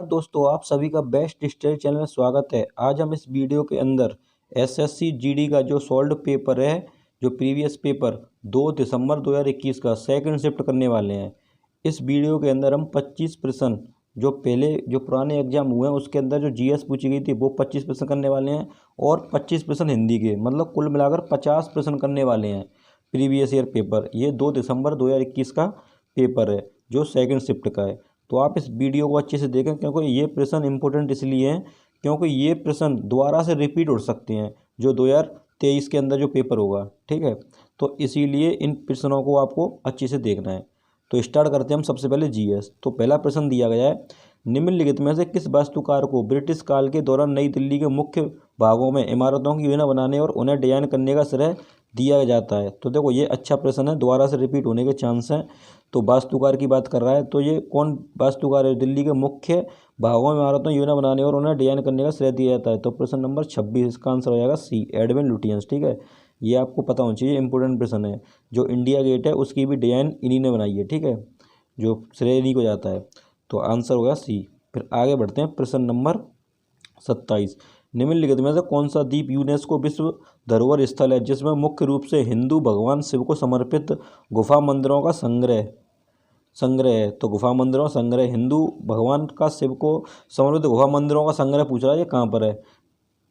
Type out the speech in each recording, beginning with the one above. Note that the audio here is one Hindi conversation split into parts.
दोस्तों, आप सभी का बेस्ट स्टडी चैनल में स्वागत है। आज हम इस वीडियो के अंदर एसएससी जीडी का जो सॉल्व पेपर है, जो प्रीवियस पेपर 2 दिसंबर 2021 का सेकंड शिफ्ट करने वाले हैं। इस वीडियो के अंदर हम 25 प्रश्न जो पुराने एग्जाम हुए हैं उसके अंदर जो जीएस पूछी गई थी वो 25 प्रश्न करने वाले हैं और 25 प्रश्न हिंदी के, मतलब कुल मिलाकर 50 प्रश्न करने वाले हैं। प्रीवियस ईयर पेपर ये 2 दिसंबर 2021 का पेपर है जो सेकंड शिफ्ट का है। तो आप इस वीडियो को अच्छे से देखें क्योंकि ये प्रश्न इंपॉर्टेंट इसलिए हैं क्योंकि ये प्रश्न दोबारा से रिपीट हो सकते हैं जो 2023 के अंदर जो पेपर होगा। ठीक है, तो इसीलिए इन प्रश्नों को आपको अच्छे से देखना है। तो स्टार्ट करते हैं हम सबसे पहले जीएस। तो पहला प्रश्न दिया गया है, निम्नलिखित में से किस वास्तुकार को ब्रिटिश काल के दौरान नई दिल्ली के मुख्य भागों में इमारतों की योजना बनाने और उन्हें डिजाइन करने का श्रेय दिया जाता है। तो देखो ये अच्छा प्रश्न है, दोबारा से रिपीट होने के चांस हैं। तो वास्तुकार की बात कर रहा है, तो ये कौन वास्तुकार है? दिल्ली के मुख्य भागों में इमारतों योजना बनाने और उन्हें डिजाइन करने का श्रेय दिया जाता है। तो प्रश्न नंबर 26 इसका आंसर हो जाएगा सी, एडविन लुटियंस। ठीक है, ये आपको पता होना चाहिए, इंपोर्टेंट प्रश्न है। जो इंडिया गेट है उसकी भी डिजाइन इन्हीं ने बनाई है। ठीक है, जो श्रेय इन्हीं को जाता है। तो आंसर होगा सी। फिर आगे बढ़ते हैं, प्रश्न नंबर 27, निम्नलिखित में से कौन सा द्वीप यूनेस्को विश्व धरोहर स्थल है जिसमें मुख्य रूप से हिंदू भगवान शिव को समर्पित गुफा मंदिरों का संग्रह संग्रह है? तो गुफा मंदिरों संग्रह, हिंदू भगवान का शिव को समर्पित गुफा मंदिरों का संग्रह पूछ रहा है, ये कहाँ पर है?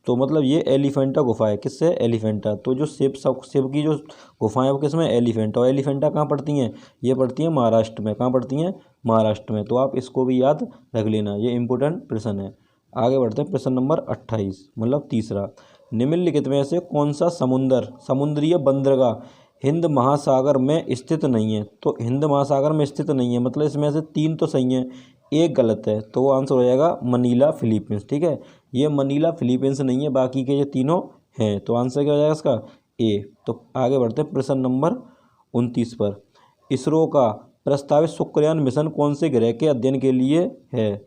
तो मतलब ये एलिफेंटा गुफा है। किससे? एलिफेंटा। तो जो शिव की जो गुफाएं वो किसमें? एलिफेंटा। और एलिफेंटा कहाँ पड़ती हैं? ये पड़ती हैं महाराष्ट्र में। कहाँ पड़ती हैं? महाराष्ट्र में। तो आप इसको भी याद रख लेना, ये इंपॉर्टेंट प्रश्न है। आगे बढ़ते हैं, प्रश्न नंबर 28 मतलब तीसरा, निम्नलिखित में से कौन सा समुद्रीय बंदरगाह हिंद महासागर में स्थित नहीं है? तो हिंद महासागर में स्थित नहीं है मतलब इसमें से 3 तो सही हैं, एक गलत है। तो वो आंसर हो जाएगा मनीला फिलीपींस। ठीक है, ये मनीला फिलीपींस नहीं है, बाकी के ये तीनों हैं। तो आंसर क्या हो जाएगा इसका? ए। तो आगे बढ़ते हैं प्रश्न नंबर 29 पर, इसरो का प्रस्तावित शुक्रयान मिशन कौन से ग्रह के अध्ययन के लिए है?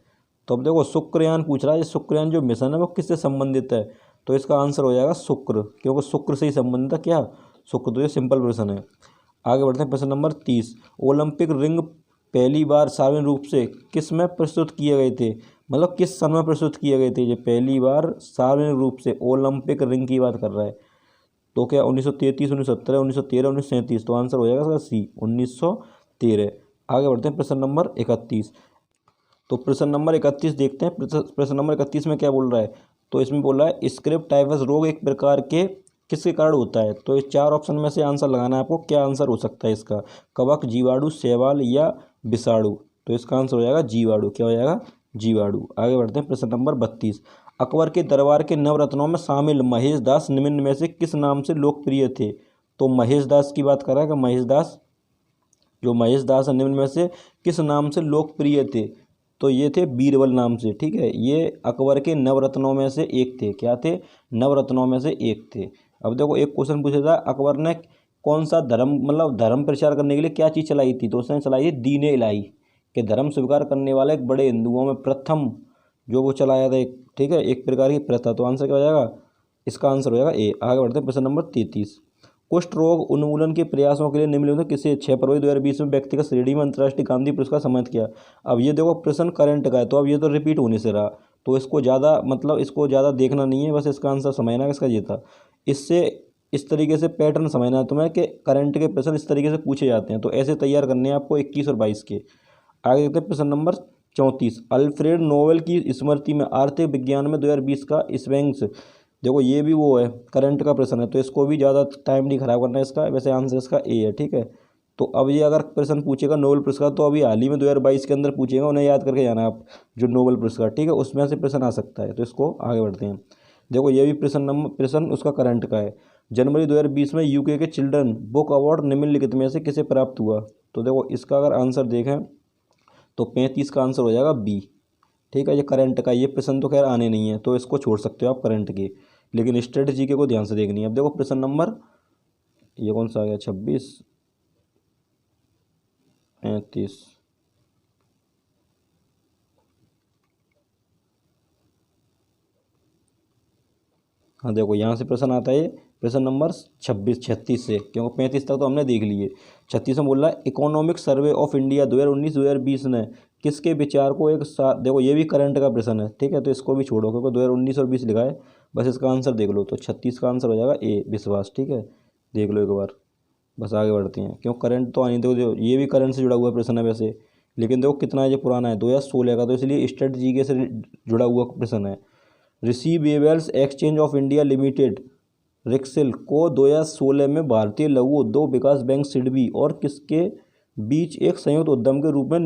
तो अब देखो शुक्रयान पूछ रहा है, शुक्रयान जो मिशन है वो किससे संबंधित है? तो इसका आंसर हो जाएगा शुक्र, क्योंकि शुक्र से ही संबंधित है। क्या? शुक्र। तो ये सिंपल प्रश्न है। आगे बढ़ते हैं, प्रश्न नंबर 30, ओलंपिक रिंग पहली बार सार्वजनिक रूप से किस में प्रस्तुत किए गए थे? मतलब किस सन में प्रस्तुत किए गए थे? ये पहली बार सार्वजनिक रूप से ओलंपिक रिंग की बात कर रहा है। तो क्या 1933, 1917, 1913, 1937? तो आंसर हो जाएगा इसका सी, 1913। आगे बढ़ते हैं, प्रश्न नंबर 31। तो प्रश्न नंबर 31 देखते हैं। प्रश्न नंबर 31 में क्या बोल रहा है? तो इसमें बोल रहा है स्क्रिप्ट टाइफस रोग एक प्रकार के किसके कारण होता है? तो इस 4 ऑप्शन में से आंसर लगाना है आपको। क्या आंसर हो सकता है इसका? कवक, जीवाणु, शैवाल या विषाणु? तो इसका आंसर हो जाएगा जीवाणु। क्या हो जाएगा? जीवाणु। आगे बढ़ते हैं, प्रश्न नंबर 32, अकबर के दरबार के नवरत्नों में शामिल महेश दास निम्न में से किस नाम से लोकप्रिय थे? तो महेश दास की बात कर रहा है कि महेश दास, जो महेश दास है निम्न में से किस नाम से लोकप्रिय थे? तो ये थे बीरबल नाम से। ठीक है, ये अकबर के नवरत्नों में से एक थे। क्या थे? नवरत्नों में से एक थे। अब देखो एक क्वेश्चन पूछा था, अकबर ने कौन सा धर्म, मतलब धर्म प्रचार करने के लिए क्या चीज़ चलाई थी? तो उसने चलाई थी दीन इलाही, के धर्म स्वीकार करने वाले एक बड़े हिंदुओं में प्रथम जो वो चलाया था एक, ठीक है, एक प्रकार की प्रथा। तो आंसर क्या हो जाएगा? इसका आंसर हो जाएगा ए। आगे बढ़ते हैं, प्रश्न नंबर 33, कुष्ठ रोग उन्मूलन के प्रयासों के लिए निम्नलिखित किसे 6 फरवरी 2020 में व्यक्तिगत श्रेणी में अंतर्राष्ट्रीय गांधी पुरस्कार सम्मानित किया? अब ये देखो प्रश्न करंट का है, तो अब ये तो रिपीट होने से रहा, तो इसको ज़्यादा मतलब इसको ज़्यादा देखना नहीं है, बस इसका आंसर समझना है इसका ये था। इससे इस तरीके से पैटर्न समझना है तुम्हें कि करंट के प्रश्न इस तरीके से पूछे जाते हैं, तो ऐसे तैयार करने हैं आपको 21 और 22 के। आगे देखते हैं, प्रश्न नंबर 34, अल्फ्रेड नोबेल की स्मृति में आर्थिक विज्ञान में 2020 का स्वेंक्स, देखो ये भी वो है, करंट का प्रश्न है, तो इसको भी ज़्यादा टाइम नहीं खराब करना है इसका। वैसे आंसर इसका ए है। ठीक है, तो अब ये अगर प्रश्न पूछेगा नोबेल पुरस्कार, तो अभी हाल ही में 2022 के अंदर पूछेगा, उन्हें याद करके जाना आप, जो नोबेल पुरस्कार, ठीक है, उसमें से प्रश्न आ सकता है। तो इसको आगे बढ़ते हैं। देखो ये भी प्रश्न उसका करंट का है। जनवरी 2020 में यूके के चिल्ड्रन बुक अवार्ड निम्नलिखित में से किसे प्राप्त हुआ? तो देखो इसका अगर आंसर देखें तो 35 का आंसर हो जाएगा बी। ठीक है, ये करंट का, ये प्रश्न तो खैर आने नहीं है, तो इसको छोड़ सकते हो आप करंट के, लेकिन स्ट्रेटजी के को ध्यान से देखनी है। अब देखो प्रश्न नंबर, ये कौन सा आ गया, 26, 35, हाँ देखो यहाँ से प्रश्न आता है, प्रश्न नंबर 36 से, क्योंकि 35 तक तो हमने देख लिए। 36 में बोल रहा है इकोनॉमिक सर्वे ऑफ इंडिया 2019-2020 ने किसके विचार को एक साथ, देखो ये भी करंट का प्रश्न है, ठीक है, तो इसको भी छोड़ो क्योंकि 2019 और 20 लिखा है, बस इसका आंसर देख लो। तो 36 का आंसर हो जाएगा ए, विश्वास। ठीक है, देख लो एक बार, बस आगे बढ़ते हैं। क्यों करंट तो आनी, देखो ये भी करंट से जुड़ा हुआ प्रश्न है वैसे, लेकिन देखो कितना ये पुराना है, 2016 का, तो इसलिए स्ट्रेटजी के से जुड़ा हुआ प्रश्न है। Receivables exchange of India limited RXIL को 2016 में भारतीय लघु उद्योग विकास बैंक सिडबी और किसके बीच एक संयुक्त उद्यम के रूप में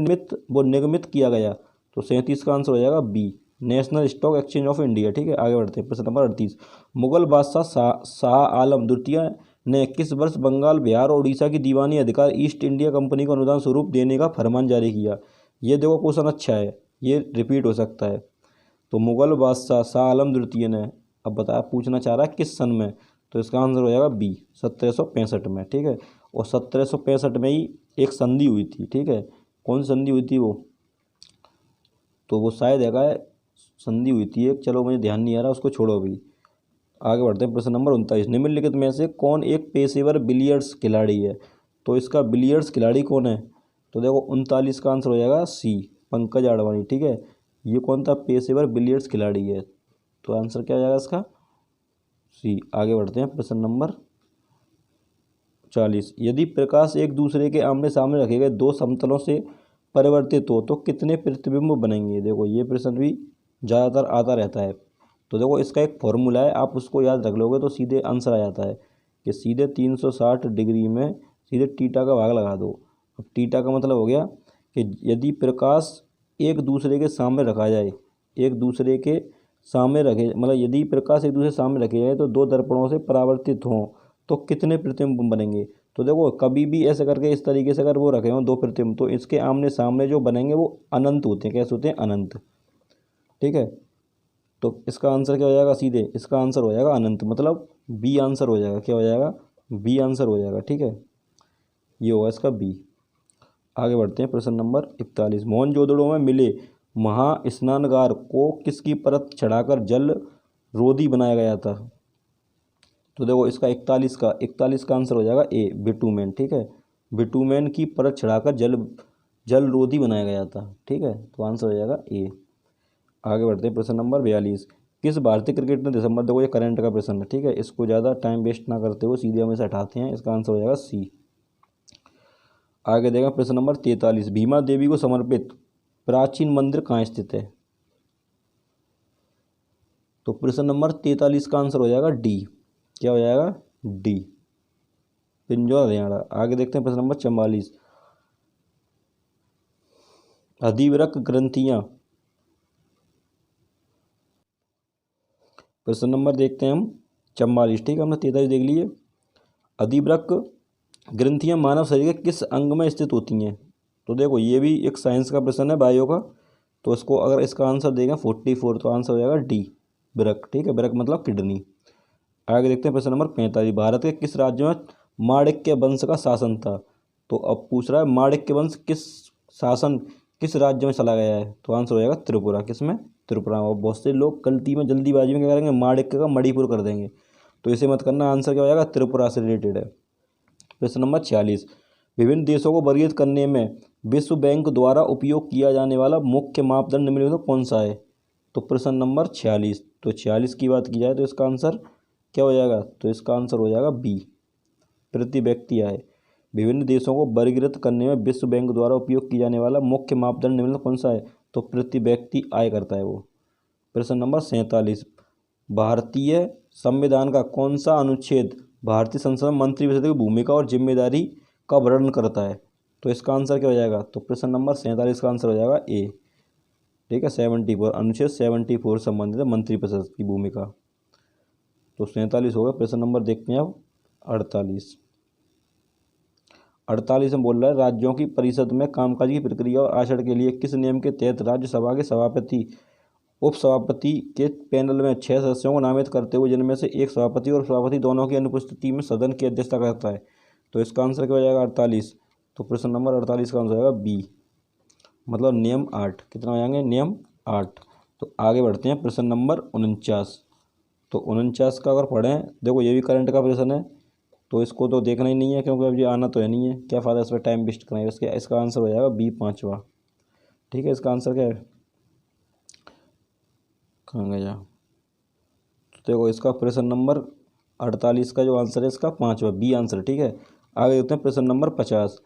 निगमित किया गया। तो 37 का आंसर हो जाएगा B, national stock exchange of India. ठीक है, आगे बढ़ते हैं। प्रश्न नंबर 38, मुगल बादशाह शाह आलम द्वितीय ने किस वर्ष बंगाल, बिहार और उड़ीसा की दीवानी अधिकार ईस्ट इंडिया कंपनी को अनुदान स्वरूप देने का फरमान जारी किया। ये देखो क्वेश्चन अच्छा है, ये रिपीट हो सकता है। तो मुगल बादशाह शाह आलम द्वितीय ने, अब बताया, पूछना चाह रहा है किस सन में, तो इसका आंसर हो जाएगा बी, 1765 में। ठीक है, और 1765 में ही एक संधि हुई थी। ठीक है, कौन सी संधि हुई थी वो, तो वो शायद है संधि हुई थी एक, चलो मुझे ध्यान नहीं आ रहा, उसको छोड़ो अभी, आगे बढ़ते हैं। प्रश्न नंबर 39, निम्नलिखित में से कौन एक पेशेवर बिलियर्ड्स खिलाड़ी है। तो इसका बिलियर्ड्स खिलाड़ी कौन है, तो देखो 39 का आंसर हो जाएगा सी, पंकज आडवाणी। ठीक है, ये कौन था पेशेवर बिलियर्ड्स खिलाड़ी है, तो आंसर क्या हो जाएगा इसका सी। आगे बढ़ते हैं। प्रश्न नंबर 40, यदि प्रकाश एक दूसरे के आमने सामने रखे गए दो समतलों से परिवर्तित हो तो कितने प्रतिबिंब बनेंगे। देखो ये प्रश्न भी ज़्यादातर आता रहता है, तो देखो इसका एक फॉर्मूला है, आप उसको याद रख लोगे तो सीधे आंसर आ जाता है कि सीधे 360 डिग्री में सीधे टीटा का भाग लगा दो। अब टीटा का मतलब हो गया कि यदि प्रकाश एक दूसरे के सामने रखा जाए, एक दूसरे के सामने रखे, मतलब यदि प्रकाश एक दूसरे के सामने रखे जाए तो दो दर्पणों से परावर्तित हों तो कितने प्रतिबिंब बनेंगे। तो देखो कभी भी ऐसे करके इस तरीके से अगर वो रखे हों दो प्रतिबिंब, तो इसके आमने सामने जो बनेंगे वो अनंत होते हैं। कैसे होते हैं, अनंत। ठीक है, तो इसका आंसर क्या हो जाएगा, सीधे इसका आंसर हो जाएगा अनंत, मतलब बी आंसर हो जाएगा। क्या हो जाएगा, बी आंसर हो जाएगा। ठीक है, ये होगा इसका बी। आगे बढ़ते हैं। प्रश्न नंबर 41, मोहनजोदड़ो में मिले महास्नानगार को किसकी परत चढ़ाकर जल रोधी बनाया गया था। तो देखो इसका 41 का आंसर हो जाएगा ए, बिटूमेन। ठीक है, बिटूमेन की परत चढ़ाकर जल रोधी बनाया गया था। ठीक है, तो आंसर हो जाएगा ए। आगे बढ़ते हैं। प्रश्न नंबर 42, किस भारतीय क्रिकेट ने दिसंबर, देखो ये करंट का प्रश्न है। ठीक है, इसको ज़्यादा टाइम वेस्ट ना करते हुए सीधे हम इसे हटाते हैं, इसका आंसर हो जाएगा सी। आगे देखें प्रश्न नंबर 43, भीमा देवी को समर्पित प्राचीन मंदिर कहाँ स्थित है। तो प्रश्न नंबर 43 का आंसर हो जाएगा डी। क्या हो जाएगा, डी, पिंजौर हरियाणा। आगे देखते हैं प्रश्न नंबर 44, अधिवृक्क ग्रंथियां, प्रश्न नंबर देखते हैं हम 44। ठीक है, हमने 43 देख लिए। अधिवृक्क ग्रंथियां मानव शरीर के किस अंग में स्थित होती हैं। तो देखो ये भी एक साइंस का प्रश्न है, बायो का, तो इसको अगर इसका आंसर देगा 44, तो आंसर हो जाएगा डी, वृक्क। ठीक है, वृक्क मतलब किडनी। आगे देखते हैं प्रश्न नंबर 45, भारत के किस राज्य में माणिक्य वंश का शासन था। तो अब पूछ रहा है माणिक्य वंश किस राज्य में चला गया है, तो आंसर हो जाएगा त्रिपुरा। किसमें, त्रिपुरा। और बहुत से लोग गलती में जल्दीबाजी में क्या करेंगे, माणिक्य का मणिपुर कर देंगे, तो इसे मत करना, आंसर क्या हो जाएगा, त्रिपुरा से रिलेटेड है। प्रश्न नंबर 46, विभिन्न देशों को वर्गीकृत करने में विश्व बैंक द्वारा उपयोग किया जाने वाला मुख्य मापदंड निम्नलिखित में कौन सा है। तो प्रश्न नंबर 46, तो 46 की बात की जाए तो इसका आंसर क्या हो जाएगा, तो इसका आंसर हो जाएगा बी, प्रति व्यक्ति आय। विभिन्न देशों को वर्गीकृत करने में विश्व बैंक द्वारा उपयोग किया जाने वाला मुख्य मापदंड निम्नलिखित कौन सा है, तो प्रति व्यक्ति आय करता है वो। प्रश्न नंबर 47, भारतीय संविधान का कौन सा अनुच्छेद भारतीय संसद में मंत्रिपरिषद की भूमिका और जिम्मेदारी का वर्णन करता है। तो इसका आंसर क्या हो जाएगा, तो प्रश्न नंबर 47 का आंसर हो जाएगा ए। ठीक है, 74, अनुच्छेद 74 संबंधित है मंत्रिपरिषद की भूमिका। तो 47 हो गया। प्रश्न नंबर देखते हैं अब 48। 48 में बोल रहा है राज्यों की परिषद में कामकाज की प्रक्रिया और आचरण के लिए किस नियम के तहत राज्यसभा के सभापति उपसभापति के पैनल में 6 सदस्यों को नामित करते हुए जिनमें से एक सभापति और सभापति दोनों की अनुपस्थिति में सदन की अध्यक्षता करता है। तो इसका आंसर क्या हो जाएगा, 48। तो प्रश्न नंबर 48 का आंसर हो जाएगा बी, मतलब नियम 8। कितना हो जाएंगे, नियम 8। तो आगे बढ़ते हैं। प्रश्न नंबर 49, तो 49 का अगर पढ़ें, देखो ये भी करंट का प्रश्न है तो इसको तो देखना ही नहीं है क्योंकि अब ये आना तो है नहीं है, क्या फ़ायदा इस पर टाइम वेस्ट करेंगे। इसका आंसर हो जाएगा बी, पाँचवा। ठीक है, इसका आंसर क्या है, कहाँ गया। तो देखो इसका प्रश्न नंबर 48 का जो आंसर है इसका पाँचवा, बी आंसर। ठीक है, आगे देखते हैं प्रश्न नंबर 50।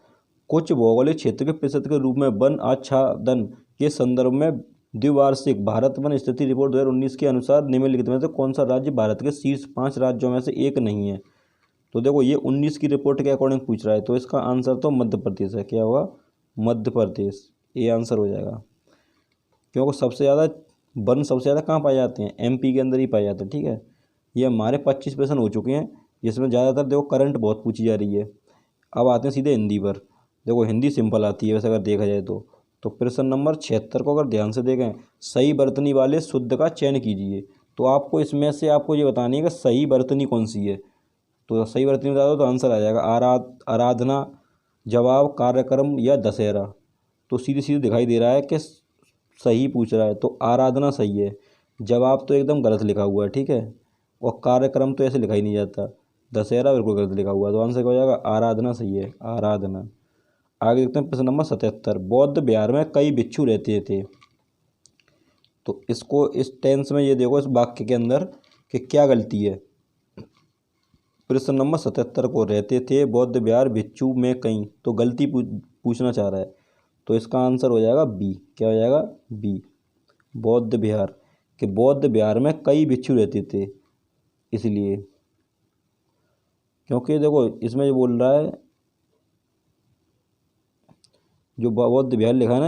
कुछ भौगोलिक क्षेत्र के प्रतिशत के रूप में वन आच्छादन के संदर्भ में द्विवार्षिक भारत वन स्थिति रिपोर्ट 2019 के अनुसार निम्नलिखित में से कौन सा राज्य भारत के शीर्ष 5 राज्यों में से एक नहीं है। तो देखो ये 19 की रिपोर्ट के अकॉर्डिंग पूछ रहा है, तो इसका आंसर तो मध्य प्रदेश है। क्या होगा, मध्य प्रदेश, ये आंसर हो जाएगा। क्योंकि सबसे ज़्यादा वन सबसे ज़्यादा कहाँ पाए जाते हैं, एमपी के अंदर ही पाए जाते हैं। ठीक है, ये हमारे 25 प्रश्न हो चुके हैं जिसमें ज़्यादातर देखो करंट बहुत पूछी जा रही है। अब आते हैं सीधे हिंदी पर। देखो हिंदी सिंपल आती है वैसे अगर देखा जाए तो प्रश्न नंबर 76 को अगर ध्यान से देखें, सही बर्तनी वाले शुद्ध का चयन कीजिए। तो आपको इसमें से आपको ये बतानी है कि सही बर्तनी कौन सी है। तो सही बर्तनी बता दो तो आंसर आ जाएगा आराधना, जवाब कार्यक्रम या दशहरा। तो सीधे सीधे दिखाई दे रहा है कि सही पूछ रहा है, तो आराधना सही है। जवाब तो एकदम गलत लिखा हुआ है। ठीक है, और कार्यक्रम तो ऐसे लिखा ही नहीं जाता। दशहरा बिल्कुल गलत लिखा हुआ है, तो आंसर क्या हो जाएगा, आराधना सही है, आराधना। आगे देखते हैं प्रश्न नंबर 77। बौद्ध विहार में कई भिक्षु रहते थे। तो इसको इस टेंस में ये देखो इस वाक्य के अंदर कि क्या गलती है। प्रश्न नंबर 77 को रहते थे बौद्ध विहार भिक्षु में कई, तो गलती पूछना चाह रहा है। तो इसका आंसर हो जाएगा बी। क्या हो जाएगा, बी, बौद्ध विहार। कि बौद्ध विहार में कई भिक्षु रहते थे, इसलिए। क्योंकि देखो इसमें जो बोल रहा है, जो बौद्ध विहार लिखा है ना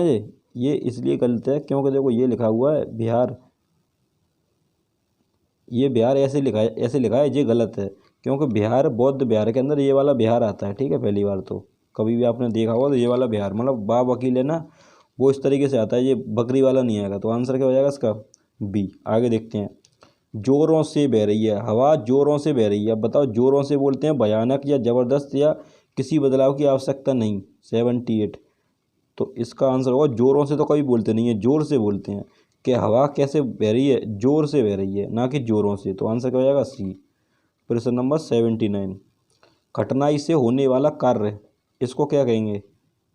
ये इसलिए गलत है क्योंकि देखो ये लिखा हुआ है बिहार, ये बिहार ऐसे लिखा है, ऐसे लिखा है, ये गलत है। क्योंकि बिहार, बौद्ध बिहार के अंदर ये वाला बिहार आता है। ठीक है, पहली बार तो कभी भी आपने देखा होगा तो ये वाला बिहार मतलब बा वकील है ना, वो इस तरीके से आता है, ये बकरी वाला नहीं आएगा। तो आंसर क्या हो जाएगा इसका, बी। आगे देखते हैं। जोरों से बह रही है, हवा जोरों से बह रही है। अब बताओ, जोरों से बोलते हैं भयानक या ज़बरदस्त या किसी बदलाव की आवश्यकता नहीं। 78। तो इसका आंसर होगा जोरों से तो कभी बोलते नहीं है, जोर से बोलते हैं। कि हवा कैसे बह रही है, जोर से बह रही है, ना कि जोरों से। तो आंसर क्या हो जाएगा, सी। प्रश्न नंबर 79। कठिनाई से होने वाला कार्य, इसको क्या कहेंगे।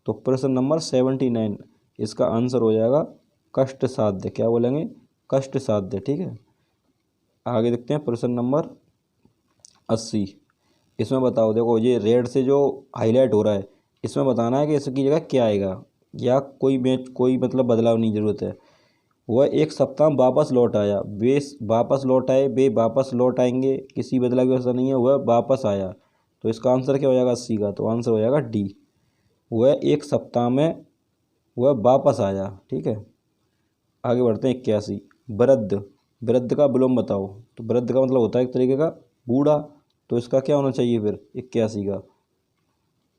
तो प्रश्न नंबर 79 इसका आंसर हो जाएगा कष्ट साध्य। क्या बोलेंगे, कष्ट साध्य। ठीक है, आगे देखते हैं प्रश्न नंबर 80। इसमें बताओ, देखो ये रेड से जो हाईलाइट हो रहा है इसमें बताना है कि इसकी जगह क्या आएगा, या कोई मतलब बदलाव नहीं, ज़रूरत है। वह एक सप्ताह में वापस लौट आया, वे वापस लौट आए, वे वापस लौट आएंगे, किसी बदलाव की व्यवस्था नहीं है, वह वापस आया। तो इसका आंसर क्या हो जाएगा, सी का। तो आंसर हो जाएगा डी, वह एक सप्ताह में वह वापस आया। ठीक है, आगे बढ़ते हैं। 81। वृद्ध, वृद्ध का विलोम बताओ। तो वृद्ध का मतलब होता है एक तरीके का बूढ़ा, तो इसका क्या होना चाहिए फिर 81 का।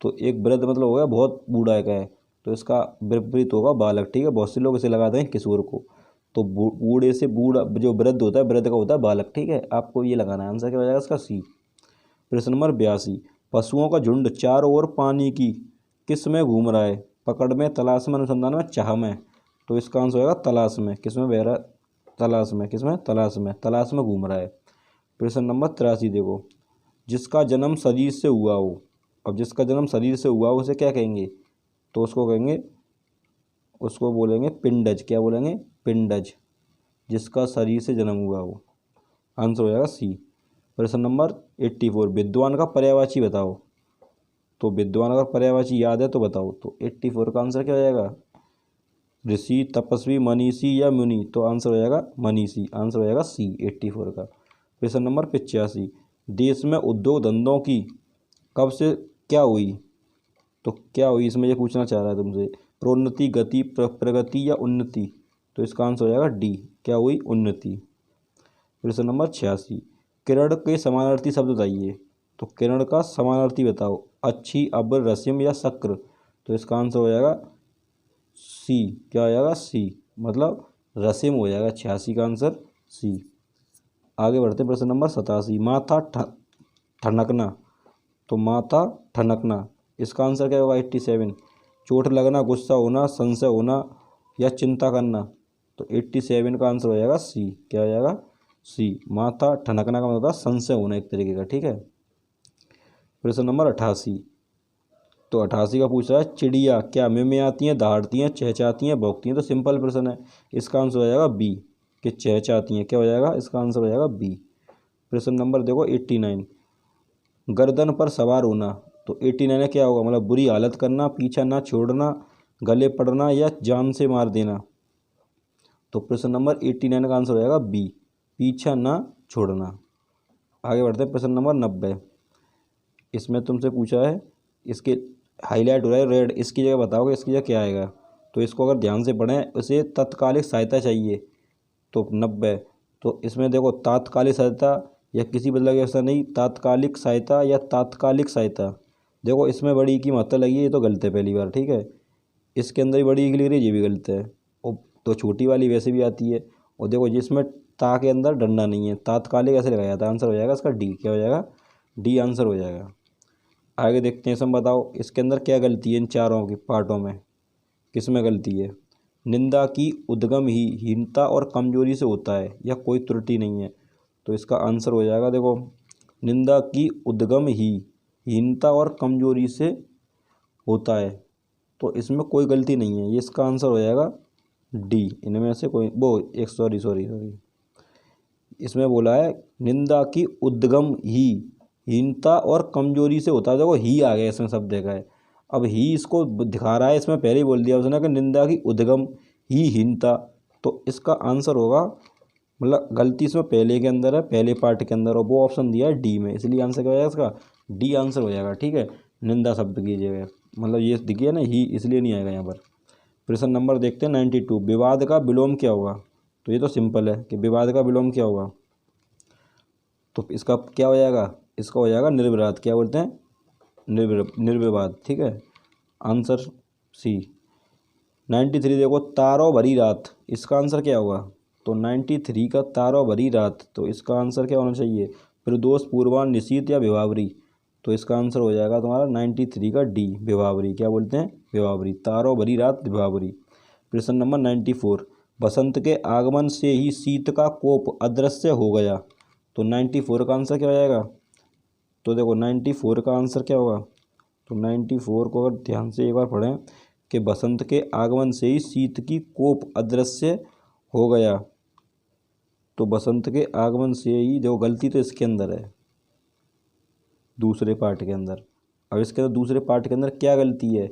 तो एक वृद्ध मतलब हो गया बहुत बूढ़ा का है, तो इसका विपरीत होगा बालक। ठीक है, बहुत से लोग इसे लगाते हैं किशोर को। तो बूढ़े से बूढ़ा जो वृद्ध होता है, वृद्ध का होता है बालक। ठीक है, आपको ये लगाना है। आंसर क्या हो जाएगा इसका, सी। प्रश्न नंबर 82। पशुओं का झुंड चारों ओर पानी की किस में घूम रहा है, पकड़ में, तलाश में, अनुसंधान में, चाह में। तो इसका आंसर होगा तलाश में। किस में बह रहा है, तलाश में। किस में, तलाश में, तलाश में घूम रहा है। प्रश्न नंबर 83 देखो। जिसका जन्म शरीर से हुआ हो। अब जिसका जन्म शरीर से हुआ हो उसे क्या कहेंगे, तो उसको कहेंगे, उसको बोलेंगे पिंडज। क्या बोलेंगे, पिंडज, जिसका शरीर से जन्म हुआ हो। आंसर हो जाएगा सी। प्रश्न नंबर 84। विद्वान का पर्यायवाची बताओ। तो विद्वान अगर पर्यायवाची याद है तो बताओ। तो 84 का आंसर क्या हो जाएगा, ऋषि, तपस्वी, मनीषी या मुनि। तो आंसर हो जाएगा मनीषी। आंसर हो जाएगा सी 84 का। प्रश्न नंबर 85। देश में उद्योग धंधों की कब से क्या हुई। तो क्या हुई इसमें ये पूछना चाह रहा है तुमसे, प्रोन्नति, गति, प्रगति या उन्नति। तो इसका आंसर हो जाएगा डी, क्या हुई, उन्नति। प्रश्न नंबर 86। किरण के समानार्थी शब्द बताइए। तो किरण का समानार्थी बताओ, अच्छी, अब्र, रश्मि या शक्र। तो इसका आंसर हो जाएगा सी। क्या हो जाएगा, सी, मतलब रश्मि हो जाएगा। 86 का आंसर सी। आगे बढ़ते हैं प्रश्न नंबर 87। माथा ठनकना। तो माथा ठनकना, इसका आंसर क्या होगा 87। चोट लगना, गुस्सा होना, संशय होना या चिंता करना। तो 87 का आंसर हो जाएगा सी। क्या हो जाएगा, सी, माथा ठनकना का मतलब होता है संशय होना एक तरीके का, ठीक है। प्रश्न नंबर 88। तो 88 का पूछ रहा है चिड़िया क्या में आती हैं, दहाड़ती हैं, चहचहाती हैं, भौंकती हैं। तो सिंपल प्रश्न है, इसका आंसर हो जाएगा बी कि चहचहाती हैं। क्या हो जाएगा, इसका आंसर हो जाएगा बी। प्रश्न नंबर देखो 89, गर्दन पर सवार होना। तो 89 में क्या होगा, मतलब बुरी हालत करना, पीछा ना छोड़ना, गले पड़ना या जान से मार देना। तो प्रश्न नंबर 89 का आंसर हो जाएगा बी, पीछा ना छोड़ना। आगे बढ़ते हैं प्रश्न नंबर 90। इसमें तुमसे पूछा है, इसके हाईलाइट हो रहा है रेड, इसकी जगह बताओगे इसकी जगह क्या आएगा। तो इसको अगर ध्यान से पढ़ें, उसे तत्कालिक सहायता चाहिए। तो 90, तो इसमें देखो तात्कालिक सहायता या किसी बदला ऐसा नहीं, तात्कालिक सहायता या तात्कालिक सहायता। देखो इसमें बड़ी की मात्रा लगी है, ये तो गलत है पहली बार, ठीक है। इसके अंदर ही बड़ी की लिख रही है, ये भी गलत है। और तो छोटी वाली वैसे भी आती है। और देखो जिसमें ता के अंदर डंडा नहीं है, तात्कालिक ऐसे लगाया था, आंसर हो जाएगा इसका डी। क्या हो जाएगा, डी आंसर हो जाएगा। आगे देखते हैं, सब बताओ इसके अंदर क्या गलती है इन चारों के पार्टों में, किस में गलती है। निंदा की उद्गम ही हीनता और कमजोरी से होता है या कोई त्रुटि नहीं है। तो इसका आंसर हो जाएगा देखो, निंदा की उद्गम ही हीनता और कमजोरी से होता है। तो इसमें कोई गलती नहीं है, ये इसका आंसर हो जाएगा डी। इनमें से कोई वो एक सॉरी सॉरी सॉरी इसमें बोला है निंदा की उद्गम ही हीनता और कमजोरी से होता है। देखो ही आ गया इसमें, सब देखा है। अब ही इसको दिखा रहा है, इसमें पहले ही बोल दिया उसने कि निंदा की उद्गम ही हीनता। तो इसका आंसर होगा, मतलब गलती इसमें पहले के अंदर है, पहले पार्ट के अंदर, और वो ऑप्शन दिया है डी में, इसलिए आंसर क्या हो जाएगा इसका, डी आंसर हो जाएगा, ठीक है। निंदा शब्द की जगह, मतलब ये दिखिए ना ही, इसलिए नहीं आएगा यहाँ पर। प्रश्न नंबर देखते हैं 92, विवाद का विलोम क्या होगा। तो ये तो सिंपल है कि विवाद का विलोम क्या होगा। तो इसका क्या हो जाएगा, इसका हो जाएगा निर्विवाद। क्या बोलते हैं, निर्विवाद, ठीक है। Answer C. 93 देखो तारों भरी रात, इसका आंसर क्या होगा। तो 93 का तारों भरी रात, तो इसका आंसर क्या होना चाहिए, प्रदोष, पूर्वान, निशीथ या विभावरी। तो इसका आंसर हो जाएगा तुम्हारा 93 का डी, विभावरी। क्या बोलते हैं, विभावरी। तारों भरी रात विभावरी। प्रश्न नंबर 94, बसंत के आगमन से ही शीत का कोप अदृश्य हो गया। तो 94 का आंसर क्या हो जाएगा। तो देखो 94 का आंसर क्या होगा। तो 94 को अगर ध्यान से एक बार पढ़ें कि बसंत के आगमन से ही शीत की कोप अदृश्य हो गया। तो बसंत के आगमन से ही, देखो गलती तो इसके अंदर है, दूसरे पार्ट के अंदर। अब इसके अंदर दूसरे पार्ट के अंदर क्या गलती है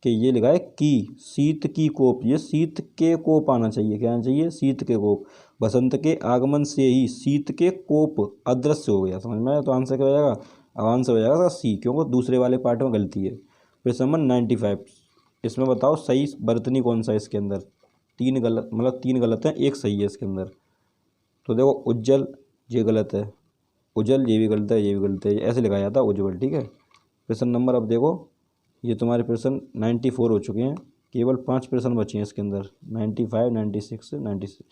कि ये लिखा है कि शीत की कोप, ये शीत के कोप आना चाहिए। क्या आना चाहिए, शीत के कोप। बसंत के आगमन से ही शीत के कोप अदृश्य हो गया, समझ में आया। तो आंसर क्या हो जाएगा, अब आंसर हो जाएगा सी, क्योंकि दूसरे वाले पार्ट में गलती है। प्रश्न नंबर 95, इसमें बताओ सही बर्तनी कौन सा है इसके अंदर। तीन गलत, मतलब तीन गलत हैं, एक सही है इसके अंदर। तो देखो उज्जवल, ये गलत है। उज्जवल, ये भी गलत है, ये भी गलत है, ऐसे लिखा जाता है उज्जवल, ठीक है। प्रश्न नंबर अब देखो, ये तुम्हारे प्रश्न 94 हो चुके हैं, केवल 5 प्रश्न बचे हैं इसके अंदर। 95, 96,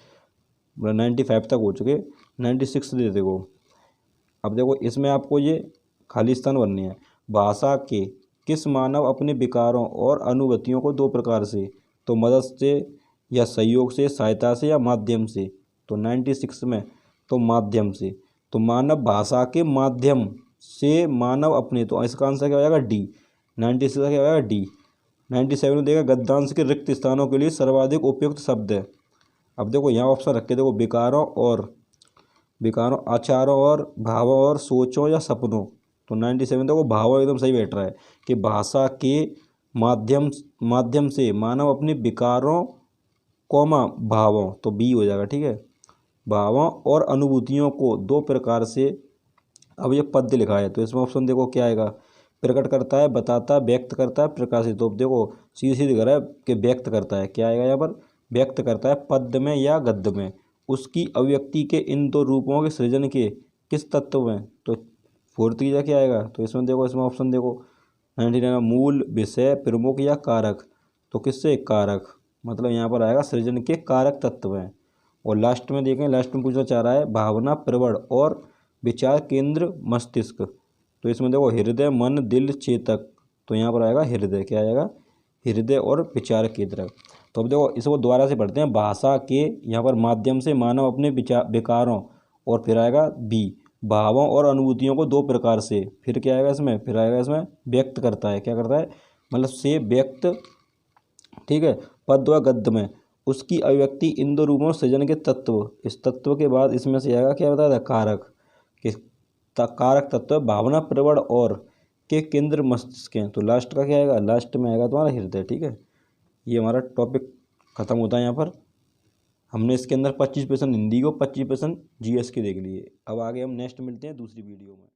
95 तक हो चुके, 96 दे देखो। अब देखो इसमें आपको ये खाली स्थान भरनी है। भाषा के किस मानव अपने विकारों और अनुभूतियों को दो प्रकार से, तो मदद से या सहयोग से, सहायता से या माध्यम से। तो 96 में तो माध्यम से। तो मानव भाषा के माध्यम से मानव अपने, तो इसका आंसर क्या हो जाएगा डी। 96 का क्या हो जाएगा डी। 97 में देखा गद्यांश के रिक्त स्थानों के लिए सर्वाधिक उपयुक्त शब्द है। अब देखो यहाँ ऑप्शन रखे, देखो विकारों, आचारों और भावों और सोचों या सपनों। तो 97 देखो भावों एकदम सही बैठ रहा है कि भाषा के माध्यम से मानव अपने विकारों कौमा भावों, तो बी हो जाएगा, ठीक है। भावों और अनुभूतियों को दो प्रकार से, अब ये पद्य लिखा है तो इसमें ऑप्शन देखो क्या आएगा, प्रकट करता है, बताता है, व्यक्त करता है, प्रकाशित। तो देखो सीधी सीधी दिख रहा है कि व्यक्त करता है। क्या आएगा यहाँ पर, व्यक्त करता है, पद्य में या गद्य में। उसकी अभिव्यक्ति के इन दो रूपों के सृजन के किस तत्व में। तो फोर्थ की जगह क्या आएगा। तो इसमें देखो, इसमें ऑप्शन देखो 99, मूल, विषय, प्रमुख या कारक। तो किससे, कारक, मतलब यहाँ पर आएगा सृजन के कारक तत्व हैं। और लास्ट में देखें, लास्ट में पूछना चाह रहा है भावना, प्रबल और विचार केंद्र मस्तिष्क। तो इसमें देखो हृदय, मन, दिल, चेतक। तो यहाँ पर आएगा हृदय। क्या आएगा, हृदय और विचार केंद्र। तो अब देखो इसको दोबारा से पढ़ते हैं। भाषा के यहाँ पर माध्यम से मानव अपने विकारों और फिर आएगा बी, भावों और अनुभूतियों को दो प्रकार से, फिर क्या आएगा इसमें, फिर आएगा इसमें व्यक्त करता है, क्या करता है, मतलब से व्यक्त, ठीक है, पद व गद्य में उसकी अभिव्यक्ति इन दो रूपों सृजन के तत्व, इस तत्व के बाद इसमें से आएगा क्या बताया था, कारक, कि कारक तत्व भावना प्रबल और के केंद्र मस्तिष्क हैं। तो लास्ट का क्या आएगा, लास्ट में आएगा तुम्हारा हृदय, ठीक है। ये हमारा टॉपिक खत्म होता है यहाँ पर। हमने इसके अंदर 25% हिंदी को, 25% जीएस के देख लिए। अब आगे हम नेक्स्ट मिलते हैं दूसरी वीडियो में।